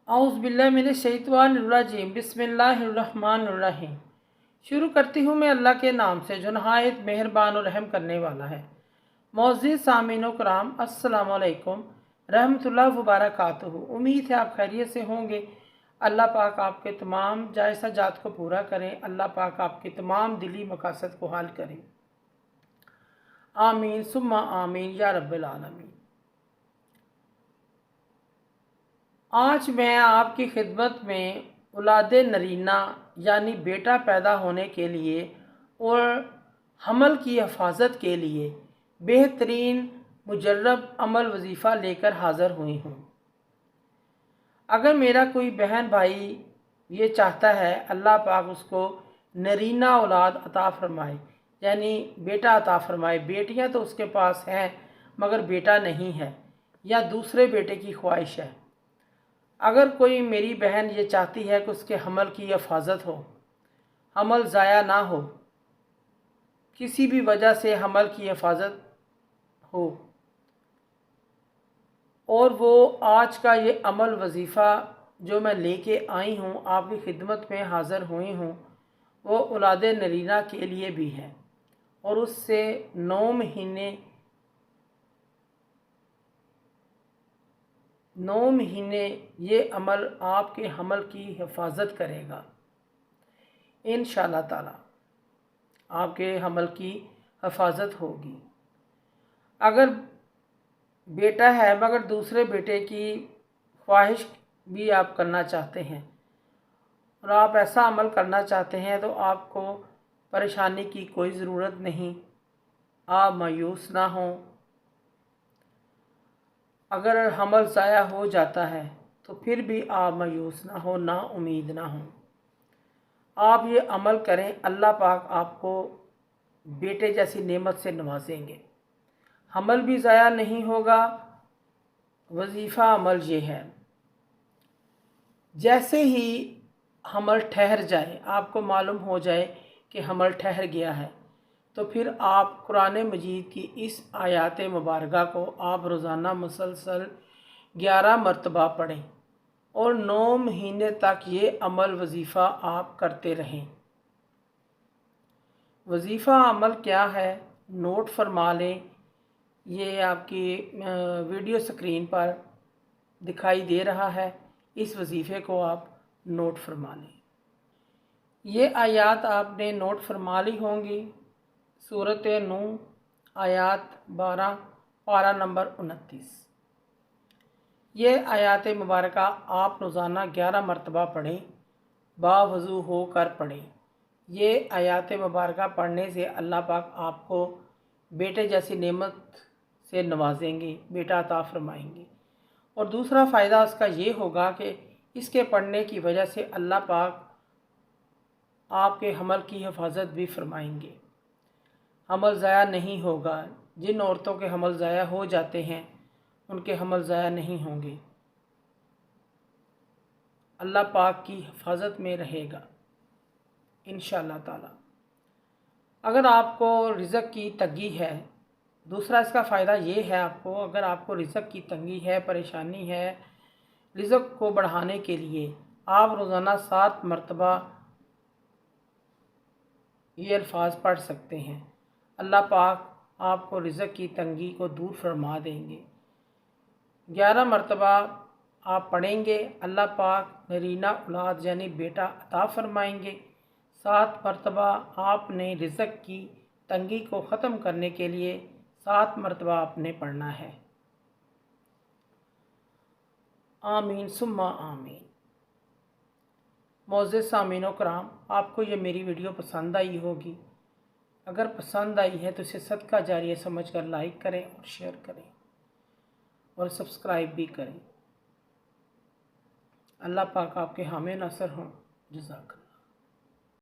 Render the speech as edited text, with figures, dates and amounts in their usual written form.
औज़ुबिल्लाहि बिस्मिल्लाहिर्रहमानिर्रहीम। शुरू करती हूँ मैं अल्लाह के नाम से जो नहायत मेहरबान और रहम करने वाला है। मोअज़्ज़िज़ सामीन कराम, अस्सलामु अलैकुम रहमतुल्लाहि व बरकातुहू। उम्मीद है आप खैरियत से होंगे। अल्लाह पाक आपके तमाम जायज़ा जात को पूरा करें। अल्लाह पाक आपके तमाम दिली मकासद को हाल करें। आमीन सुम्मा आमीन या रब्बिल आलमीन। आज मैं आपकी खिदमत में औलाद नरीना यानी बेटा पैदा होने के लिए और हमल की हिफाजत के लिए बेहतरीन मुजर्रब अमल वजीफ़ा लेकर हाज़िर हुई हूँ। अगर मेरा कोई बहन भाई ये चाहता है अल्लाह पाक उसको नरीना औलाद अता फ़रमाए, यानी बेटा अता फ़रमाए। बेटियाँ तो उसके पास हैं मगर बेटा नहीं है, या दूसरे बेटे की ख्वाहिश है। अगर कोई मेरी बहन ये चाहती है कि उसके हमल की हिफाजत हो, हमल ज़ाया ना हो, किसी भी वजह से हमल की हिफाजत हो, और वो आज का ये अमल वजीफ़ा जो मैं लेके आई हूँ, आपकी खिदमत में हाज़िर हुई हूँ, वो औलाद नरीना के लिए भी है। और उससे 9 महीने ये अमल आपके हमल की हिफाजत करेगा। इंशाअल्लाह ताला आपके हमल की हिफाजत होगी। अगर बेटा है मगर दूसरे बेटे की ख्वाहिश भी आप करना चाहते हैं और आप ऐसा अमल करना चाहते हैं तो आपको परेशानी की कोई ज़रूरत नहीं। आप मायूस ना हों। अगर हमल ज़ाया हो जाता है तो फिर भी आप मायूस ना हो, ना उम्मीद ना हो। आप ये अमल करें, अल्लाह पाक आपको बेटे जैसी नेमत से नवाजेंगे। हमल भी ज़ाया नहीं होगा। वजीफ़ा अमल ये है, जैसे ही हमल ठहर जाए, आपको मालूम हो जाए कि हमल ठहर गया है, तो फिर आप कुरान मजीद की इस आयात मुबारका को आप रोज़ाना मुसलसल 11 मरतबा पढ़ें और 9 महीने तक ये अमल वजीफ़ा आप करते रहें। वजीफ़ा अमल क्या है, नोट फरमा लें। ये आपकी वीडियो स्क्रीन पर दिखाई दे रहा है। इस वजीफ़े को आप नोट फरमा लें। ये आयात आपने नोट फरमा ली होंगी। सूरत नूह आयात 12 पारा नंबर 29। ये आयात मुबारका आप रोज़ाना 11 मरतबा पढ़ें, बावज़ू होकर पढ़ें। ये आयात मुबारका पढ़ने से अल्लाह पाक आपको बेटे जैसी नेमत से नवाजेंगे, बेटा अता फ़रमाएंगे। और दूसरा फ़ायदा उसका ये होगा कि इसके पढ़ने की वजह से अल्लाह पाक आपके हमल की हिफाजत भी फरमाएंगे। हमल ज़ाया नहीं होगा। जिन औरतों के हमल ज़ाया हो जाते हैं उनके हमल ज़ाया नहीं होंगे। अल्लाह पाक की हिफाजत में रहेगा इंशाअल्लाह ताला। अगर आपको रिज़्क़ की तंगी है, दूसरा इसका फ़ायदा ये है आपको, अगर आपको रिज़्क़ की तंगी है, परेशानी है, रिज़्क़ को बढ़ाने के लिए आप रोज़ाना 7 मरतबा ये अल्फाज पढ़ सकते हैं। अल्लाह पाक आपको रिज़्क़ की तंगी को दूर फरमा देंगे। 11 मरतबा आप पढ़ेंगे, अल्लाह पाक नरीना औलाद यानी बेटा अता फ़रमाएंगे। 7 मरतबा आपने रिज़्क़ की तंगी को ख़त्म करने के लिए 7 मरतबा आपने पढ़ना है। आमीन सुम्मा आमीन। मोअज़्ज़िज़ सामीन कराम, आपको ये मेरी वीडियो पसंद आई होगी। अगर पसंद आई है तो इसे सदका जारिया समझकर लाइक करें और शेयर करें और सब्सक्राइब भी करें। अल्लाह पाक आपके हामी नासर हों। जज़ाकल्लाह।